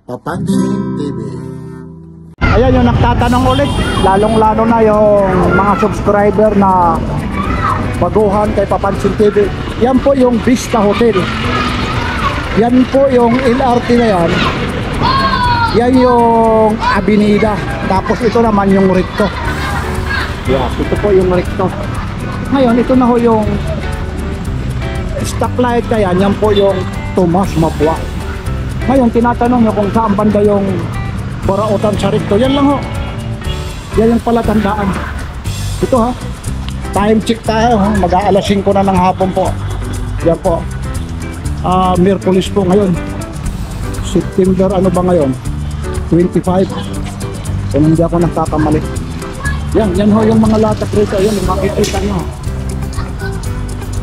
Papansin TV. Ayan yung nagtatanong ulit, lalong-lalo na yung mga subscriber na baguhan kay Papansin TV. Yan po yung Vista Hotel. Yan po yung LRT na yan. Yan yung Avenida. Tapos ito naman yung Recto. Yeah, ito po yung Recto. Ngayon, ito na ho yung stoplight na yan. Yan po yung Tomas Mapua. Ngayon, tinatanong nyo kung saan banda yung Burautan sa Recto. Yan lang ho. Yan yung palatandaan. Ito ha. Time check tayo ha. Mag-aalas 5 na ng hapon po. Yan po. Miyerkules po ngayon. September ano ba ngayon? 25. Kung hindi ako nagkakamali. Yan ho yung mga latak rito. Yan, makikita nyo.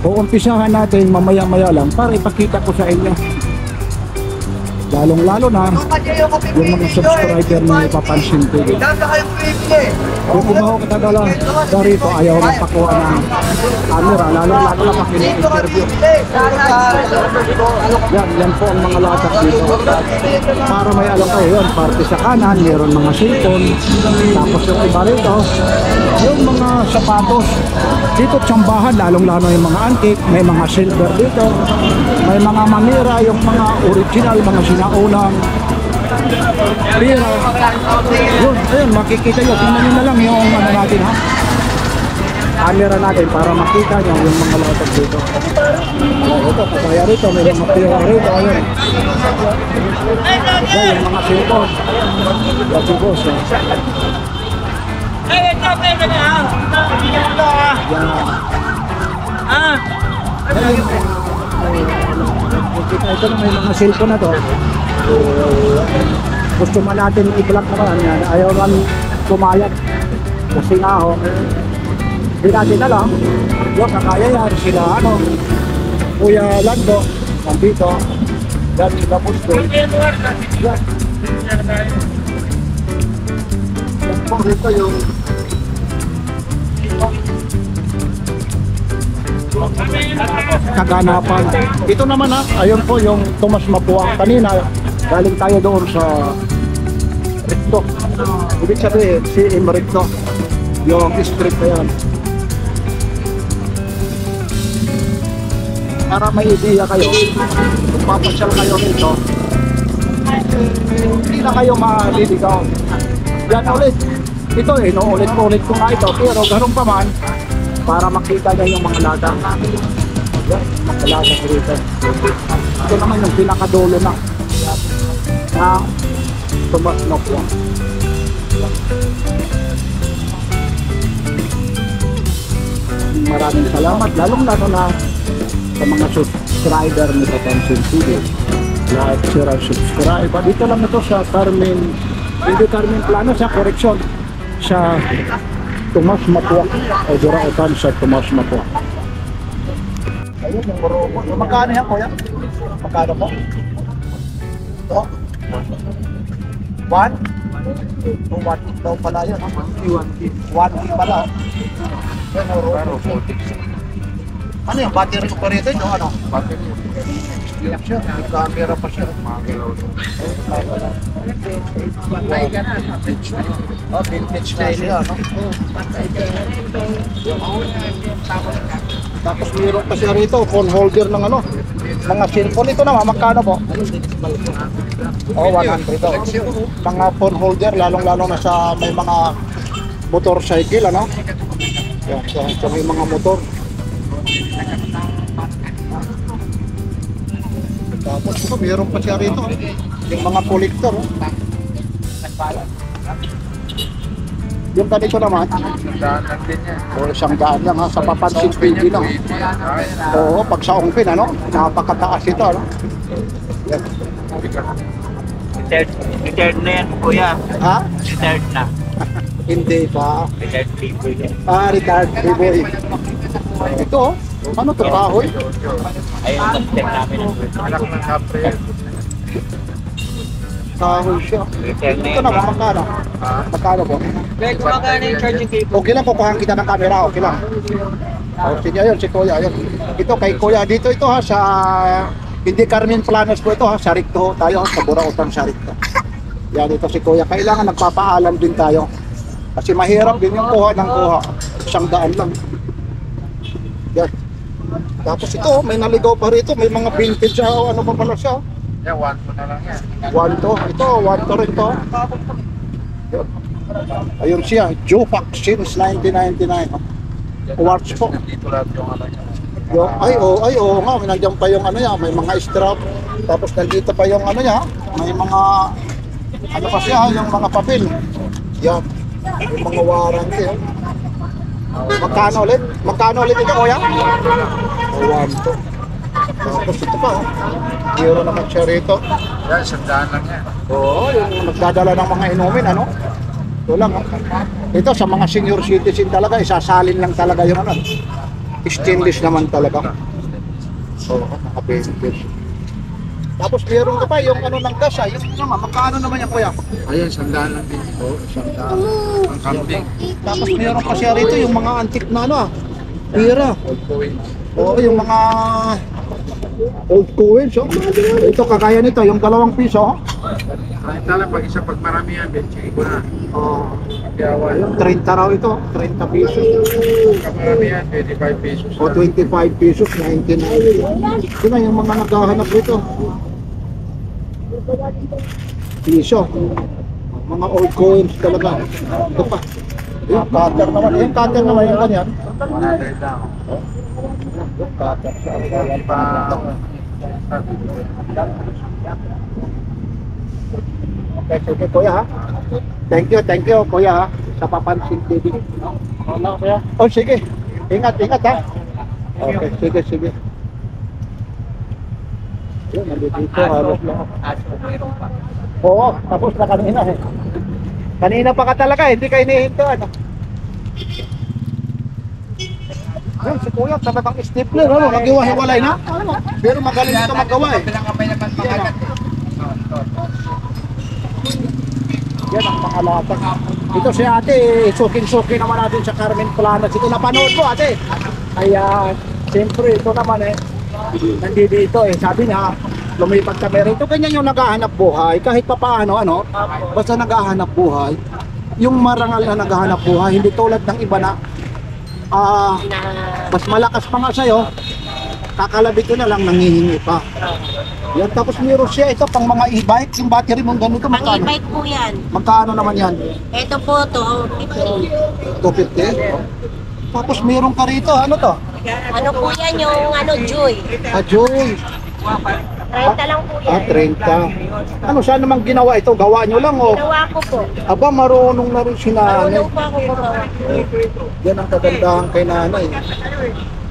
Uumpisahan natin mamaya-maya lang para ipakita ko sa inyo. Lalong-lalo na yung mga subscriber ni Papansin TV. Kung umaho katagalan darito, ayaw magpakuha ng camera. Lalong-lalo na pag ini-interview. Yan po ang mga latak dito. Para may alam kayo yun, parte sa kanan, mayroon mga cellphone. Tapos yung iba rito, yung mga sapatos. Dito tsambahan, lalong-lalo yung mga antique. May mga silver dito. May mga manira, yung mga original, mga sinaunang pira. Yun, ayun, makikita nyo. Tingnan nyo na lang yung ano natin ha. Camera natin para makita nyo yung mga latak dito. Ito, kagaya rito, may mga pira rito. Ayun. Yung mga cellphone. Lagi boss. Yan. Ito na may mga cellphone na to. Gusto man natin i-block naman yan. Ayaw man pumayag. Kasi nga ho, hindi natin alam. Yung kakaya yan sila ano, Kuya Lando nandito. Yan sila Pusto. Yan. Yan po rito yung kaganapan. Ito naman ha, ayun po yung Tomas Mapua. Kanina, galing tayo doon sa Recto. Ibig sabihin, si Recto. Yung street na yan. Para may ideya kayo, kung papasyal kayo rito, hindi na kayo maliligaw. Yan ulit. Ito inuulit-ulit ko nga ito. Pero ganun pa man, para makita niya yung mga lata. Yan, mga lata rito. Ito naman yung pinakadulo na Tomas Mapua. Maraming salamat, lalong-lalo na sa mga subscriber ni Papansin TV. Like, share, and subscribe. Dito lang ito sa Carmen, hindi Carmen Plano, sa correction sa Tomas Mapua o Burautan sa Tomas Mapua. Ayun yung robot. Magkano yan kuya? Magkano po? Ito? 1? 1 daw pala yun. 1 pala. Yan yung robot. Ano yung battery ko pa rito? Yung ano? Battery. Yan siya. May camera pa siya. Oh, vintage na siya, no? Tapos mayroon pa siya rito, phone holder ng ano, mga cellphone. Ito naman, magkano po? Oh, 100 ito. Mga phone holder, lalong-lalo na sa may mga motorcycle, ano? Yan, sa may mga motor. Tapos ito, mayroon pa siya rito, yung mga collector. Yung ganito naman, isang daan lang ha, sa Papansin TV lang. Oo, pag sa Ongpin, ano, napakataas ito, ano. Yan. Retired na yan, kuya. Ha? Retired na. Hindi pa. Retired people yan. Retired boy. Ito, ano to, kahoy? Ayun, top 10 namin. Anak ng kapre. Kahoy siya. Ito naman, magkano? Magkano po? Kaya gumagana yung charging cable. Okay lang, kukuhaan kita ng camera, okay lang. Oh, sige, ayun, si Kuya, ayun. Ito kay Kuya, dito ito ha, sa Hindi Carmen Planas po ito ha, Saricto tayo sa Burautan Saricto. Yan ito si Kuya, kailangan nagpapaalam din tayo. Kasi mahirap din yung kuha ng kuha. 100 lang. Yan. Tapos ito, may naligaw pa rito, may mga vintage ano pa pala siya. Yan, 1 na lang yan. 1 to, ito, 1 to rin to. Yan. Ayun siya, Jupac since 1999. Quartz po. Dito lahat yung ano niya. Yung, ay, oo nga, may nandiyan pa yung ano niya, may mga strap. Tapos nandito pa yung ano niya, may mga, ano pa siya, yung mga papel. Yan, yung mga warranty. Magkano ulit? Magkano ulit ito, kuya? 1 to. Tapos ito pa, zero naman siya rito. Yan, 100 lang yan. Oo, yung nagdadala ng mga inumin, ano? Ito lang, ito sa mga senior citizen talaga, isasalin lang talaga yung ano. Stainless naman talaga. Oo, mga vintage. Tapos meron ka pa yung ano ng gas, yung naman, magkano naman yan, kuya? Ayun, 100 lang din. Oo, 100. Ang camping. Tapos meron pa siya rito yung mga antique na ano, pira. Old coins. Oo, yung mga old coins. Oh. Ito kagaya nito, yung 2 piso. Kahit lang pag isa pag maramihan, benching ko na. Oh, Kaya wala. 30 raw ito, 30 pesos. Pag maramihan, 25 pesos. O 25 pesos, 1990. Ito na yung mga naghahanap rito. Piso. Mga old coins talaga. Ito pa. Yung cutter naman. Yung cutter naman yung ganyan. 100 lang. Yung cutter sa agalan pa. Okay, sige kuya ha. Thank you kuya ha. Sa papansin TV. Wala kuya. Oh sige. Ingat ha. Okay, sige. Yun, nandito halos lang. Oo, tapos na kanina eh. Kanina pa ka talaga, hindi ka inihintuan. Yan, si Kuya talagang stapler, ano, nag-iwa-hiwalay na. Pero magaling ito magawa eh. Pinangamay naman pangalat. Yan ang mga latag. Ito si ate, suking-suki naman natin sa Carmen Planas. Ito napanood ko ate. Kaya, siyempre ito naman eh. Nandito eh, sabi niya, lumipat kami rito. Ganyan yung naghahanap buhay, kahit pa paano, ano, basta naghahanap buhay. Yung marangal na naghahanap buhay, hindi tulad ng iba na mas malakas pa nga sa'yo, kakalabit ko na lang, nangihingi pa. Yan, tapos meron siya ito pang mga e-bike, yung battery mong ganito, Ang magkano? e-bike po yan. Magkano naman yan? Ito po to, 250? Tapos meron ka rito, ano to? ano po yan yung ano, Joy. Joy. 30 lang po yan. 30. Ano, saan naman ginawa ito? Gawa nyo lang o? Ginawa ko po. Aba, marunong na rin si nanay. Marunong po ako gumawa. Yan ang kagandahan kay nanay.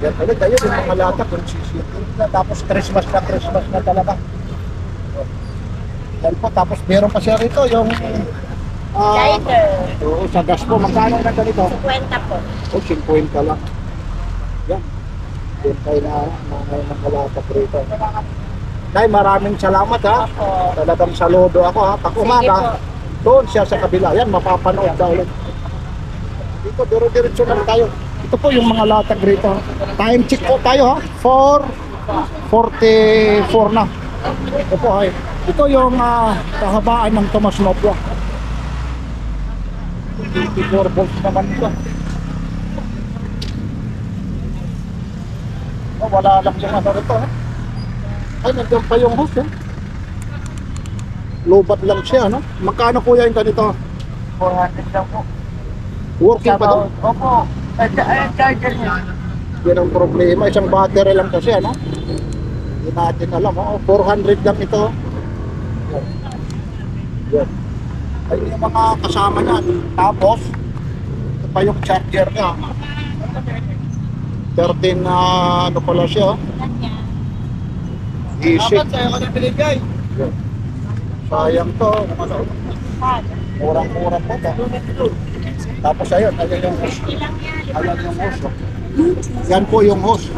Yan ulit, ayun yung mga latak, yung sisipin na. Tapos Christmas na talaga. Yan po, tapos meron pa siya rito yung Lighter, oo, sa gas po. Magkano na ganito? 50 po. O, 50 lang. Yan. Yan kayo na mga latak rito. Nay, maraming salamat ha. Talagang saludo ako ha. Pag umaga, doon siya sa kabila. Yan, mapapanood daw ulit. Dito, diretso lang tayo. Ito po yung mga latag rito. Time check po tayo ha. 4:44 na. Ito po ay. Ito yung kahabaan ng Tomas Mobla. 24 volts naman ito. Oh, wala lang yung ano rito ha. Ay, nandiyan pa yung hose eh. Lobat lang siya, no? Magkano kuya yung ganito? 400 lang po. Working pa to? Opo. Charger niya. Yan ang problema, isang battery lang kasi, ano? Hindi natin alam, oh. 400 lang ito. Yan. Ay, yung mga kasama niya. Tapos, ito pa yung charger niya. 13 na ano pala siya, oh. Easy. Sa'yo ko na binigay. Sayang to. Murang-murang po to. Tapos ayun yung hose. Ayun yung hose. Oh. Yan po yung hose.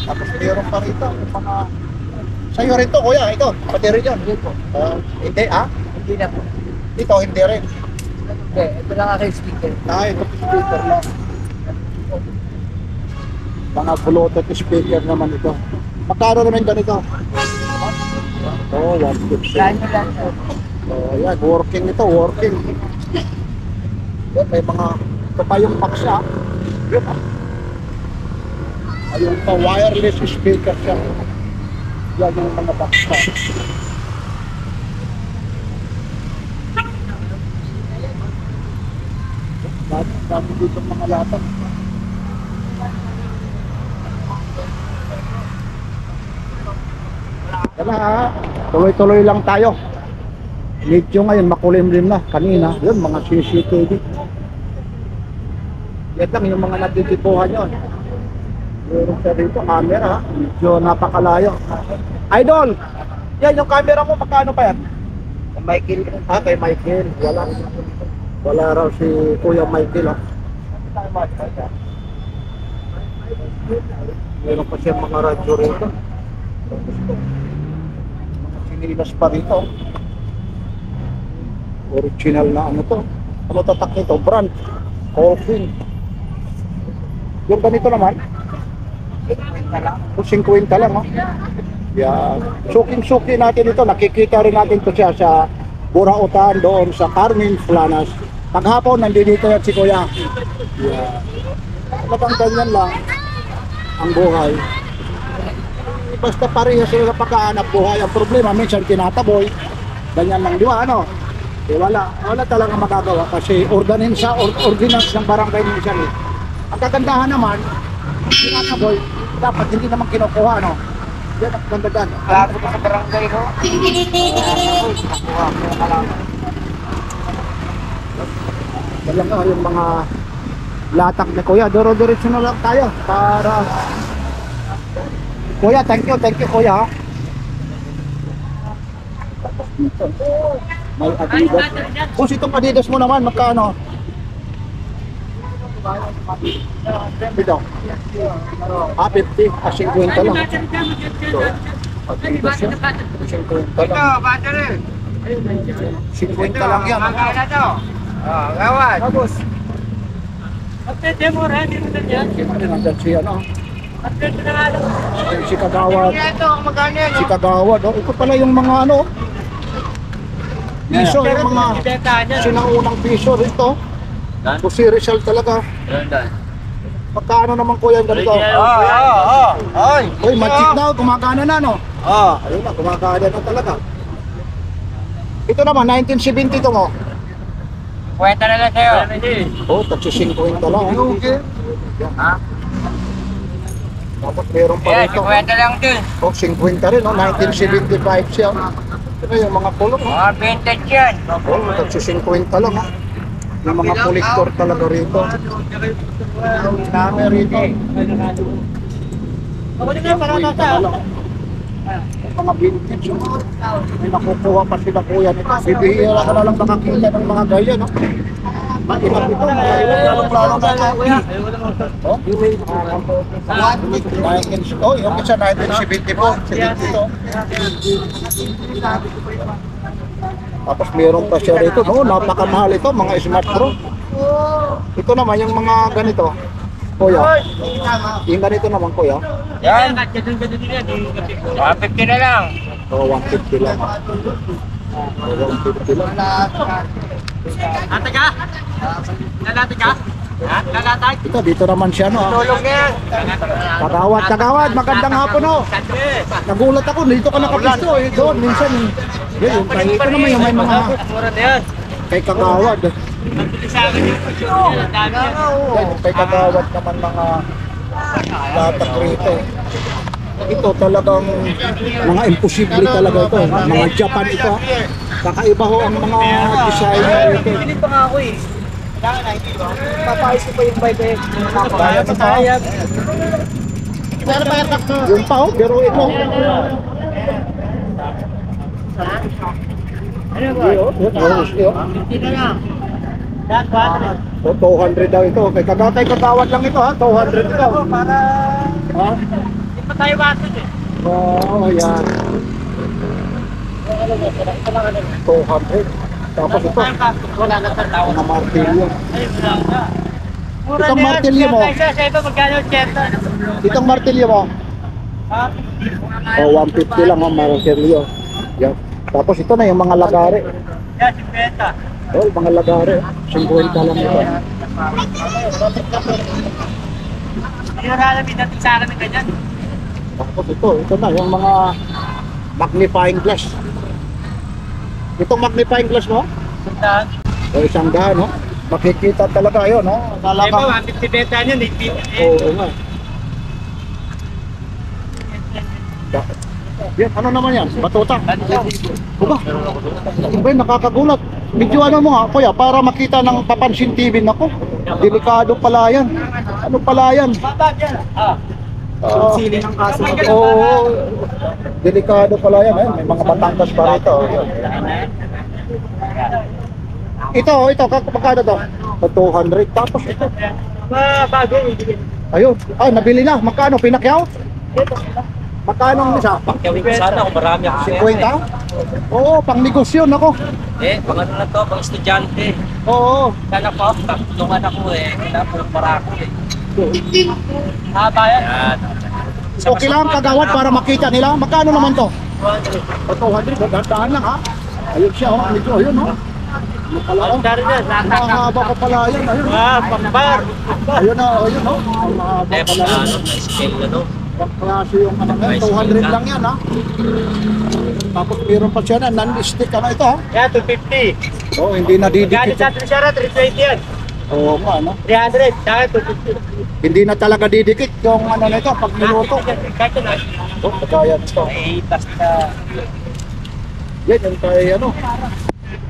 Tapos meron pa rito. Mga... Sa'yo rin to, kuya. Ito, pati rin yun. Hindi, Hindi na po. Ito, hindi rin. Hindi, ito lang aking speaker. Ito speaker lang. Mga Bluetooth speaker naman ito. Magkano naman ganito? Oh, 150. Ganyo lang to. Oh, yan, working ito, working. Yan, may mga, ito pa yung paksa. Yun, ah. Ayun pa, wireless speaker siya. Yan yung mga paksa. Dami dito mga latag. Kaya ha, tuloy-tuloy lang tayo. Medyo ngayon makulimlim na. Kanina, yun mga CCTV. Yan lang yung mga natitipuhan yun. Meron siya dito, camera. Medyo napakalayo. Idol! Yan yung camera mo, magkano pa yan? Michael. Kay Michael. Wala raw si Kuya Michael. Meron pa siya mga radyo rito. Mga sinilas pa rito. Original na ano to. Ano tatak nito? Brand. Coffin. Yung ganito naman? 50 lang. Oh. Yeah. Suking-suki natin ito. Nakikita rin natin ito siya sa Burautan doon sa Carmen Planas. Paghapon nandito yan si Kuya. Yeah. Talagang ganyan lang ang buhay. Basta parehas sila sa pagkahanap buhay. Ang problema minsan tinataboy. Ganyan lang, di ba? Ano? Wala talaga magagawa kasi ordinance ng barangay minsan eh. Ang kagandahan naman, tinataboy, dapat hindi naman kinukuha, no? Yan ang kagandahan. Lago pa sa barangay, no? Yan lang yung mga latak ni Kuya. Duro-diretso na lang tayo para... Kuya, thank you Kuya. May Adidas. Kung itong Adidas mo naman, magkano? Ito. 50. 50 lang. So, Adidas yan. 50 lang. battery. 50 lang yan. Magkano to? Gawad. Tapos, Pwede mo rin, hindi mo na dyan. nandyan siya, no? Pwede na nga lang. Si Kagawad. Ito, magkano yan? Si Kagawad. Oh, ito pala yung mga ano. Piso, yung mga sinaunang piso rito. Pusi Rizal talaga. Magkano naman kuya yung ganito? Ay. Uy, magic na, gumagana na, no? Ayun na, gumagana na talaga. Ito naman, 1970 ito mo. Kwenta na lang sa'yo. Oh, tagsi 50 lang. Ha? Dapat meron pa Yan, rito. kwenta lang din. Oh, 50 rin, no? 1975 siya. Ito yung mga pulong, no? Mga vintage yan. Oh, tagsi 50 lang, ha? Yung mga kolektor talaga rito. Dami rito. Ako din nga, para nasa. Mga vintage, no? May nakukuha pa sila kuya nito. Bibihira ka na lang makakita ng mga ganyan, no? Maingat ito, mga ilang na kuya. Oh, yung isa 1974, 72. Tapos meron pa siya rito, no? Napakamahal ito, mga smart pro. Ito naman yung mga ganito. Kuya, yung ganito naman kuya. Yan. 150 na lang. So, 150 lang. 150 lang. Ate ka? Lalate ka? Ha? Lalatay? Ito, dito naman siya, no? Tulong yan. Kagawad, magandang hapon, no? Nagulat ako, dito ka nakapisto, eh. Doon, minsan, eh. Yun, ito naman yung may mga Mura na yan. kay Kagawad. Sa akin yung pagkakas. Dami yan. Yan, kay Kagawad naman mga latak rito. Ito talagang mga imposible talaga ito. Mga Japan ito. Kakaiba ho ang mga design rito. Pilit pa nga ako eh. Papayos ko pa yung bike eh. Bayad na pa. Yun pa ho, pero ito. Hindi na lang. Lahat 4. O, 200 daw ito. Kay Kagawad lang ito, ha? 200 ito. Para Ha? hindi pa tayo wasod eh. Oo, yan. 200. Tapos ito, Wala na sa tao. mga martilyo. Ay, wala na. Mura Itong na yan. martilyo mo? Sa iba magkano 80? Itong martilyo mo, O, 150 lang ang Marcelio. Yan. Tapos ito na yung mga lagare. Yan, 50. Oh, mga lagare. 50 lang ito. Hindi na namin natin sa akin ng ganyan. Tapos ito na yung mga magnifying glass. Itong magnifying glass mo? Sandaan. O, 100, no? Makikita talaga yun, no? Eh ba, 150 beta niyan, 850. Oo nga. Yan, ano naman yan? Batuta? Aba, abay, nakakagulat. Medyo ano mo nga, kuya, para makita ng papansin TV nako. Delikado pala yan. Ano pala yan? Babag yan. Sili ng kaso. Oo, delikado pala yan. Eh. May mga Batangas pa rito. Ito, magkano to? 200. Tapos ito. Bago. Ayun, nabili na. Magkano? Pinakyaw? Magkano ang isa? Pakyawin ko sana kung marami ako. 50? Oo, pang negosyo, nako. Pang ano na to, pang estudyante. Oo. Kala ko, tulungan ako kailangan po para ako Haba yan. Yan. Okay lang kagawad para makita nila. Magkano naman to? 200. 200, gandaan lang ha. Ayun siya, medyo ayun no. Ang dari na, Mahaba ka pala yan, ayun. pambar. Ayun na, ayun no. Mahaba pala yan. Scale na no. Pangklase yung ano yan, 200 lang yan ha. Tapos meron pa siya na non-stick ano ito ha. Yan, 250. Oh, hindi na Gano'n didikit. sa atin siya, 320 yan. Oo nga no. 300, sa akin 250. Hindi na talaga didikit yung ano nito pag niluto. Kahit na. Oh, kaya ito. Ay, basta. Yan yung kay ano.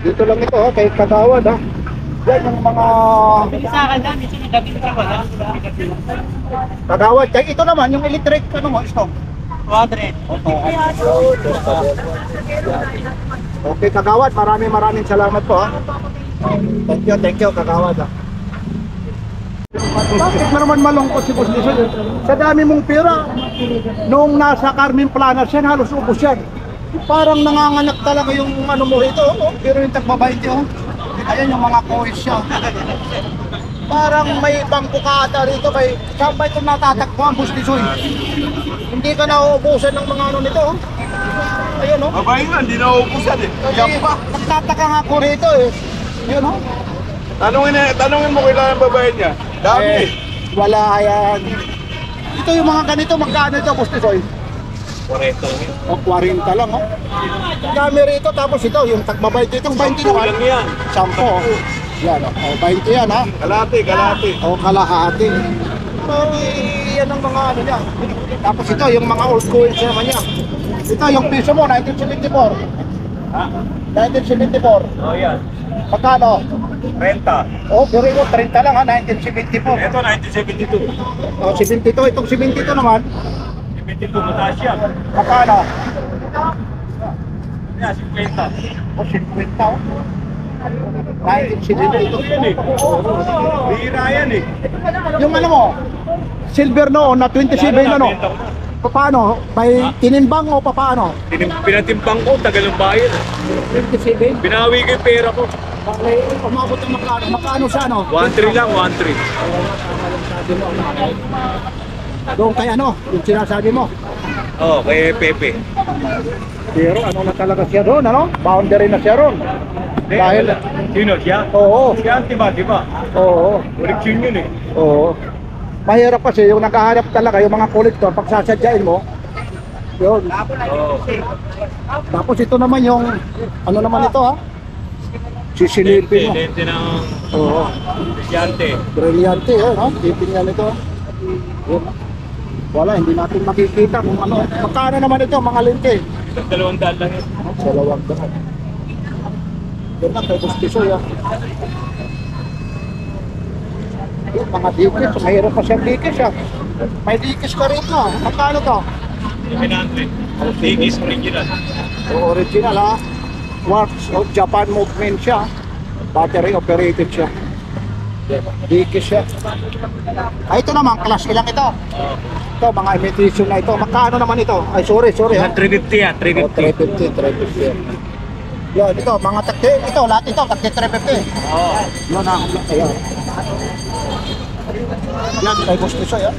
Dito lang ito ha, kay Kagawad ha. Yan yung mga Sa akin na, minsan yung gabi na wala. Kagawad. Kaya ito naman yung electric ano mo, stove. 200. Okay, Kagawad, maraming salamat po ha. Thank you, Kagawad ha. Bakit na naman malungkot si Boss Lizard? Sa dami mong pera, nung nasa Carmen Planas yan, halos ubos yan. Parang nanganganak talaga yung ano mo rito, oh. Pero yung tagbabayti, oh. Ayan yung mga coins siya. Parang may bangko ka ata rito, saan ba itong natatakbuhan, Boss Lizard? Hindi ka nauubusan ng mga ano nito, oh. Ayun, oh. Abay nga, hindi na uubusan eh. Kasi nagtataka nga ako rito, eh. Yun, oh. Tanungin mo kailangan babayan niya. Dami. Wala yan. Ito yung mga ganito, magkano ito, Boss Lizard? 40. O 40 lang, oh. Dami rito, tapos ito, yung tagbabay dito, yung 20 naman. Lang yan. 10, oh. Yan, oh. 20 yan, ha. Kalahati. O kalahati. So, yan ang mga ano niya. Tapos ito, yung mga old coins naman niya. Ito, yung piso mo, 1974. Ha? 1974. Oh, yan. Magkano? Renta. Oh, pero ito, 30 lang, ha. 1974. Ito, 1972. O, 72. Itong 72 naman, 72, mataas yan. magkano? Yan, 50. O, 50, oh. 1972. Yan eh. Bihira yan eh. Yung ano mo, silver noon na 27 ano? Benta ko na. Paano? May tinimbang o paano? Pinatimbang ko, tagal ng bayan. 27? Binawi ko yung pera ko. Bakit umabot ng magkano? Magkano siya ano? 1-3 lang, 1-3. Doon kay ano? Yung sinasabi mo. Oh, kay Pepe. Pero ano na talaga siya doon, ano? Boundary na siya doon. Dahil, Sino siya? oo, Siya, diba? oo, Koleksyon yun eh. oo. Mahirap kasi yung nakahanap talaga, yung mga kolektor, pag sasadyain mo, yun. Oh. Tapos ito naman yung, ano naman ito ha? Sisilipin mo. Lente ng Oo. estudyante. Brilyante eh, no? Titingnan ito. Yun. Wala, hindi natin makikita kung ano. Magkano naman ito, mga lente? 200 lang yun. Salawag daw. Yun lang, kay Bustisoy ah. Yun, mga dikis. Mayroon pa siyang dikis ah. May dikis ka rin ah. Magkano to? 700. Tigis original. So, original ah. Works of Japan movement siya. Battery operated siya. Dikis siya. Ah, ito naman, class ilang ito? Ito, mga imitation na ito. Magkano naman ito? Ay, sorry ha. 350 yan, Oh, 350. Yan, ito, mga takti. Ito, lahat ito, takti 350. Oo. Yun ah, ayan. Yan, kay Boss Tisoy ah.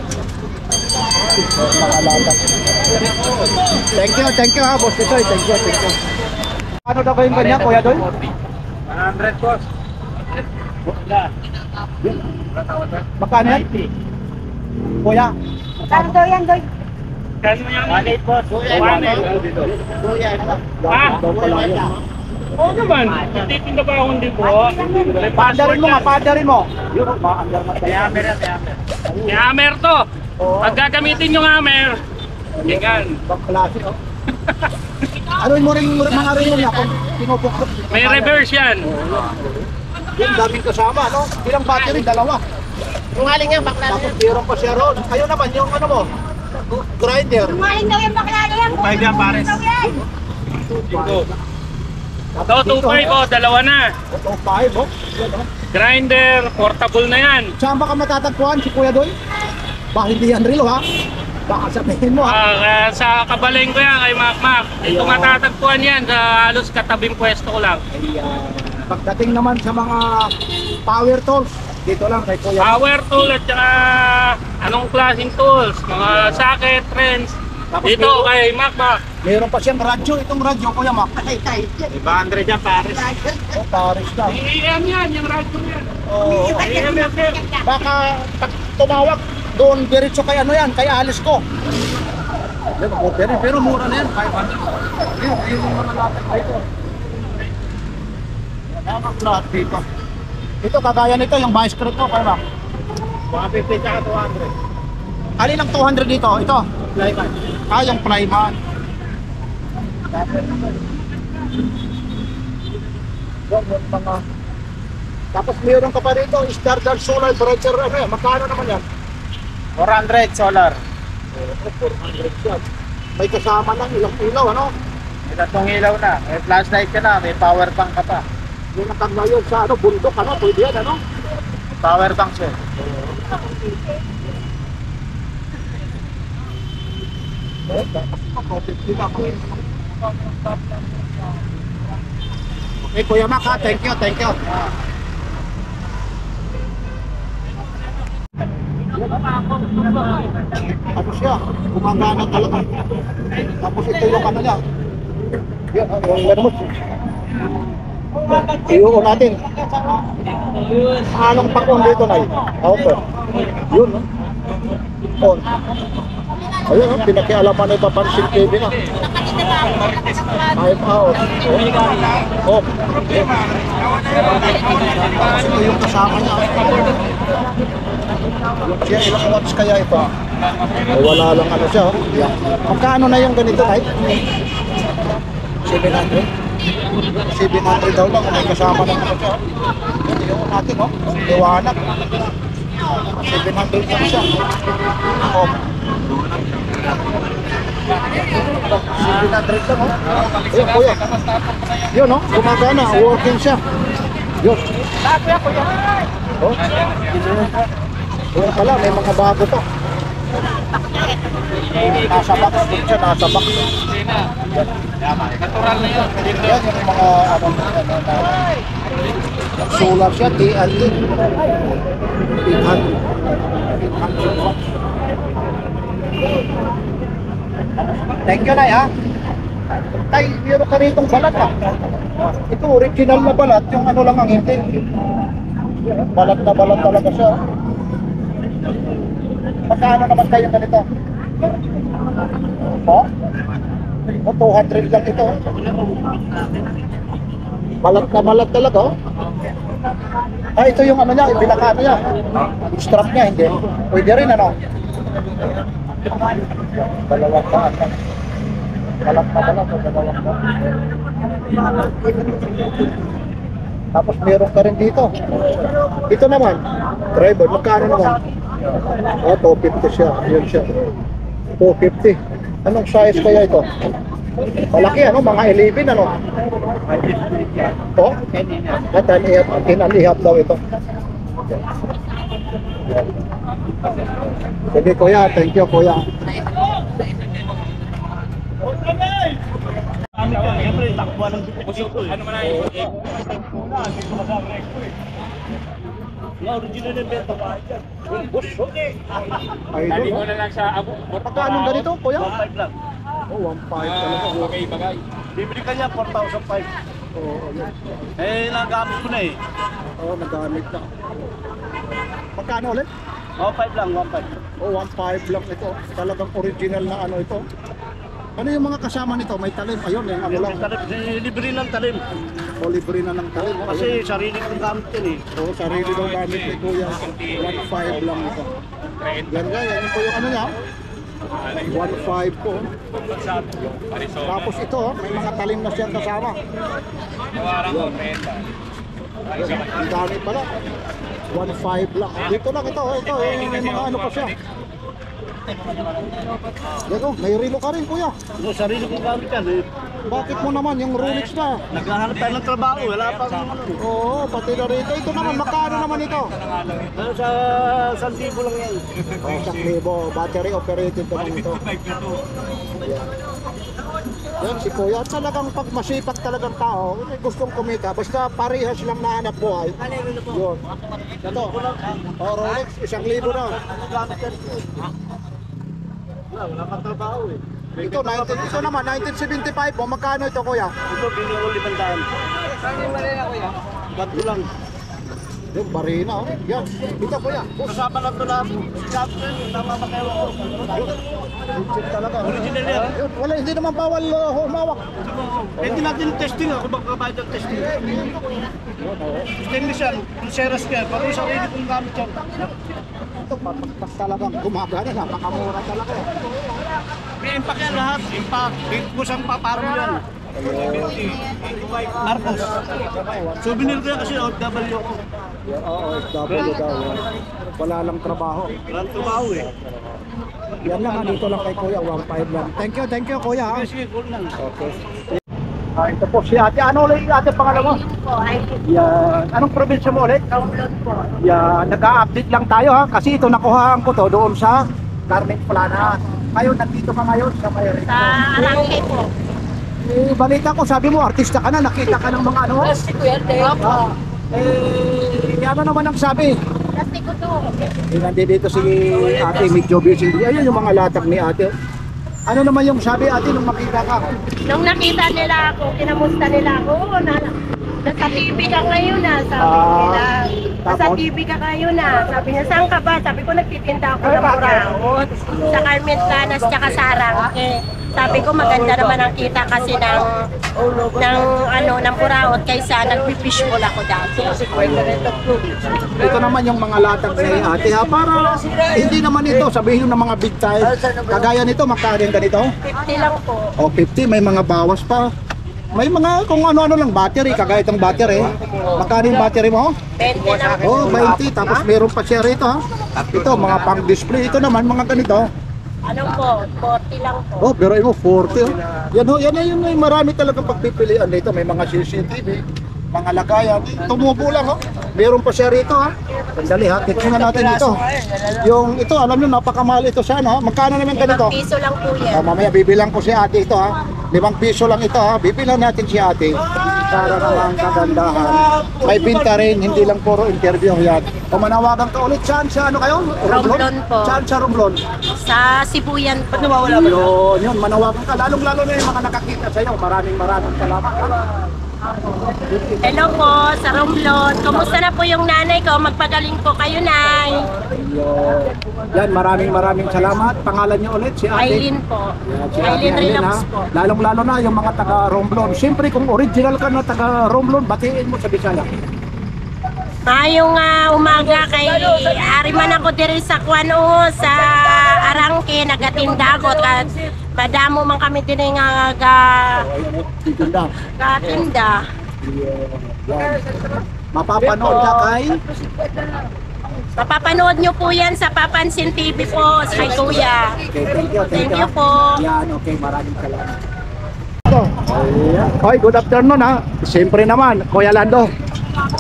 Mga lalat. Thank you ha, boss Tisoy. Thank you. Ano daw ba yung kanya, Kuya Doy? 100 boss. Magkano yan? Kuya? Saan daw yan, Doy? Kano yan? 1.8 boss. 1.8. Ah, daw pala yan. Oo naman. Titinda ba akong di po? Paandarin mo nga, paandarin mo. Yun, maandar na tayo. May hammer to. Oo. Pag gagamitin yung hammer, yan. Ibang klase, oh. Ano mo rin mga rin niya kung pinupukpok. May reverse yan. Yung daming kasama, no? Ilang battery? Dalawa. Kung aling yan, bakla na Tapos yan. meron pa siya ron. Kayo naman, yung ano mo? Grinder. Kung aling daw yan, bakla na yan. May diyan, pares. Daw yan. Ito, 2.5 po. Dalawa na. Ito, 5, oh. Yan, oh. Grinder, portable na yan. Saan ba ka matatagpuan si Kuya Doy? Ba, hindi yan real, ha? Baka sabihin mo, ha? Sa kabaleng ko yan kay Mac. Dito matatagpuan yan sa halos katabing pwesto ko lang. Ayan. Pagdating naman sa mga power tools, dito lang kay Kuya. Power tool at saka anong klaseng tools, mga socket, wrench. Tapos Dito meron- kay Mac. Meron pa siyang radyo. Itong radyo, Kuya Mac. Patay tayo. 500 dyan, pares. Oh, Paris na. AM yan, yung radyo yan. Oh, AM yan, sir. baka pag tumawag doon, diretso kay ano yan, kay Alice ko. Yan, okay rin. Pero mura na yan, 500. Yun yung mga lahat dito. Yan ang lahat dito. Ito, kagaya nito, yung vice grip ko, Kuya Mac. 150 tsaka 200. Alin ang 200 dito? Ito. Flyman. Yung Plyman. Yan, yung mga... Tapos meron ka pa rito, Standard Solar Breaker, ano yan? Magkano naman yan? 400 solar. 400 yan. May kasama ng ilang ilaw, ano? May tatlong ilaw na. May flashlight ka na. May power bank ka pa. Yung nakaglayon sa ano, bundok, ano? Pwede yan, ano? Power bank siya. Okay, Kuya Mac, ha? Thank you. Ano siya? Gumagana talaga. Tapos ito yung ano niya. Yan, yung remote. Iuon natin. Anong pag-on dito, Nay? Okay. Yun, no? On. Ayun, no? Pinakialaman na ipapansin TV na. 5 hours. Off. Ito yung kasama niya. Siya, ilang watts kaya ito? Wala lang ano siya. Yan. Magkano na yung ganito, Nay? 700? 700 daw lang. May kasama ng ano siya. Yung natin, no? Liwanag. 700 lang siya. Off. 700 lang, no? Ayun, Kuya. Yun, no? Gumagana. Working siya. Yun. Oh. Yun pala, may mga bago pa. Nasa box din siya, nasa box. Natural na yun. Yan yung mga ano, solar siya, TNT. 800 watts. Thank you, Nay, ha? Tay, meron ka ritong balat, ha? Ito, original na balat, yung ano lang ang hindi. Balat na balat talaga siya. Magkano naman kayo ganito? Po? O, 200 lang ito. Balat na balat talaga, oh. Ah, ito yung ano niya, yung binaka niya. Yung strap niya, hindi. Pwede rin, ano? Dalawang pa. Balat na balat, o dalawang pa. Tapos meron ka rin dito. Ito naman, driver, magkano naman? Oh, 250 siya. Yun siya. 250. Anong size kaya ito? Malaki, ano? Mga 11, ano? Oh? Kinalihap daw ito. Sige, Kuya. Thank you, Kuya. Yung original yung benta ko dyan. Yung buso. Dali Idol. ko na lang sa abo. Magkano ganito, kuya? 1.5 lang. Oh, 1.5 talaga. Bagay. Bibili ka niya 4,500. Oo, yun. Eh, nagamit ko na eh. Oo, nagamit na. Magkano ulit? 1.5 lang, 1.5. Oh, 1.5 lang ito. Talagang original na ano ito. Ano yung mga kasama nito? May talim. Ayun, yung ano lang. Libre ng talim. O libre na ng talim. Kasi sarili kong gamit yun eh. Oo, sarili ng gamit ni Kuya. 1.5 lang ito. Yan nga, yan po yung ano niya. 1.5 po. Tapos ito, may mga talim na siyang kasama. Yan. Ang dami pala. 1.5 lang. Dito lang ito, may mga ano pa siya. Yan oh, may relo ka rin kuya. Yung sarili kong gamit yan eh. Bakit mo naman yung Rolex na? Naghahanap tayo ng trabaho, wala pa akong ano. Oo, pati na rito. Ito naman, magkano naman ito? Ano sa 1,000 lang yan. Oh, 1,000. Battery operated naman ito. Yan si Kuya, talagang pag masipag talagang tao, may gustong kumita, basta parehas lang na hanap buhay. Yun. Ito, Rolex, 1,000 na. Wala pang trabaho eh. Ito naman, 1975 mo, magkano ito Kuya? Ito, bili ko 500. Ba't ko lang. Yung barina, oh. Yan, ito Kuya. Kasama lang ito lahat. Sabi ko yun, namamakayaw ako. Legit talaga. Original yan. Yun, wala, hindi naman bawal humawak. Eh, hindi natin testing ako, magkabayad ng testing. Stainless yan, pulseras ka, pati sarili kong gamit yan. Ito, pag talagang gumagana, napakamura talaga. May impact yan lahat, impact. Kusang paparang yan. Marcos. Souvenir ko yan kasi OFW ako. Oo, SW daw. Wala lang trabaho. Walang trabaho eh. Yan lang, dito lang kay Kuya, 1.5 lang. Thank you Kuya. Ha? Sige, cool lang. Okay. Ito po si ate. Ano ulit ate pangalan mo? Po, ay Yan. Anong probinsya mo ulit? download po. Yan. Nag-a-update lang tayo ha. Kasi ito nakuhaan ko to doon sa Carmen Plana. Ngayon, nandito ka ngayon sa Mayrin. Sa Arangke po. Eh, balita ko, sabi mo, artista ka na. Nakita ka ng mga ano. Plastic ko yan, Opo. Ano naman ang sabi? Plastic ko to. Nandito si ate, medyo busy. Ayun yung mga latag ni ate. Ano naman yung sabi ate nung makita ka? Nung nakita nila ako, kinamusta nila ako, nasa TV ka ngayon na, sabi nila. Nasa tapos? TV ka ngayon na. Sabi niya, saan ka ba? Sabi ko, nagtitinda ako ng buraot. Sa Carmen Planas, tsaka sa Arangke. Sabi ko, maganda naman ang kita kasi ng buraot kaysa nagpipishball ako dati. Ito naman yung mga latag ni ate ha. Para hindi naman ito, sabihin ng mga big time. Kagaya nito, magkano ganito? 50 lang po. O 50, may mga bawas pa. May mga kung ano-ano lang battery, kagaya itong battery. Magkano yung battery mo? 20 lang po. Oh, 20. Tapos meron pa siya rito ha. Ito, mga pang display. Ito naman, mga ganito. Ano po? 40 lang po. Oh, pero mo 40. Oh. Yan na yung marami talagang pagpipilian dito. May mga CCTV, mga lagayan. Tumubo lang oh. Meron pa siya rito ha. Sandali ha, tingnan natin dito. Yung ito, alam niyo napakamahal ito sa ano. Magkano naman ganito? 5 piso lang po yan. Mamaya bibilang ko si ate ito ha. 5 piso lang ito ha. Bibilang natin si ate. Para naman kagandahan. May binta rin, hindi lang puro interview yan. O manawagan ka ulit, saan sa ano kayo? Romblon po. Saan sa Romblon? Sa Sibuyan po. Yun, manawagan ka. Lalong-lalo na yung mga nakakita sa'yo. Maraming salamat. Hello po, sa Romblon. Kumusta na po yung nanay ko? Magpagaling po kayo, Nay. Yan, maraming salamat. Pangalan niyo ulit, si ate. Aileen po. Yan, si ate Aileen Aileen, Relax ha? po. Lalong-lalo na yung mga taga Romblon. Siyempre, kung original ka na taga Romblon, batiin mo sa Bisaya. Mayong umaga kay Ariman ako diri sa Kuano sa Arangke nagatinda ko at padamo man kami diri nga Titinda. gatinda. Yan. Mapapanood ka kay Mapapanood nyo po yan sa Papansin TV po kay Kuya. Okay, thank Thank you po. Yan, okay, maraming salamat. Hoy, good afternoon ha. Siyempre naman, Kuya Lando.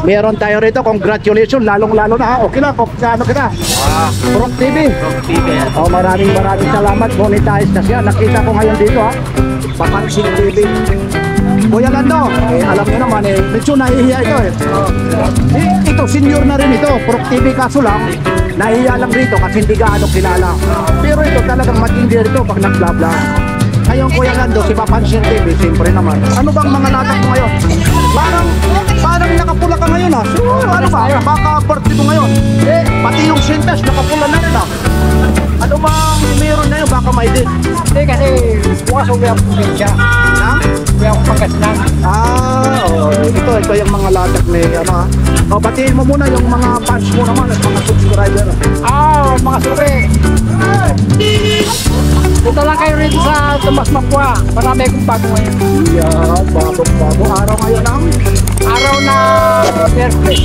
Meron tayo rito, congratulations, lalong-lalo na ha. Okay lang, ano kita? Rock TV. Oh, maraming salamat, monetize na siya. Nakita ko ngayon dito ha. Papansin TV. Kuya Lando, alam niyo naman medyo nahihiya ito ito, senior na rin ito, Prof TV, kaso lang, nahihiya lang rito kasi hindi gaano kilala. Pero ito talagang matindi rito pag nag-vlog. Ngayon Kuya Lando, si Papansin TV, siyempre naman. Ano bang mga latak mo ngayon? Parang nakapula ka ngayon So, ano ba? Baka birthday mo ngayon. Pati yung sintas, nakapula na rin Ano bang meron na yun? Baka may din. Hindi kasi bukas uwi ako probinsya. Uwi ako Pangasinan. Ito yung mga latak ni batiin mo muna yung mga fans mo naman at mga subscriber. Mga suri. Punta lang kayo rito sa Tomas Mapua. Marami akong bago ngayon. Yan, bago araw ngayon ang Araw na birthday.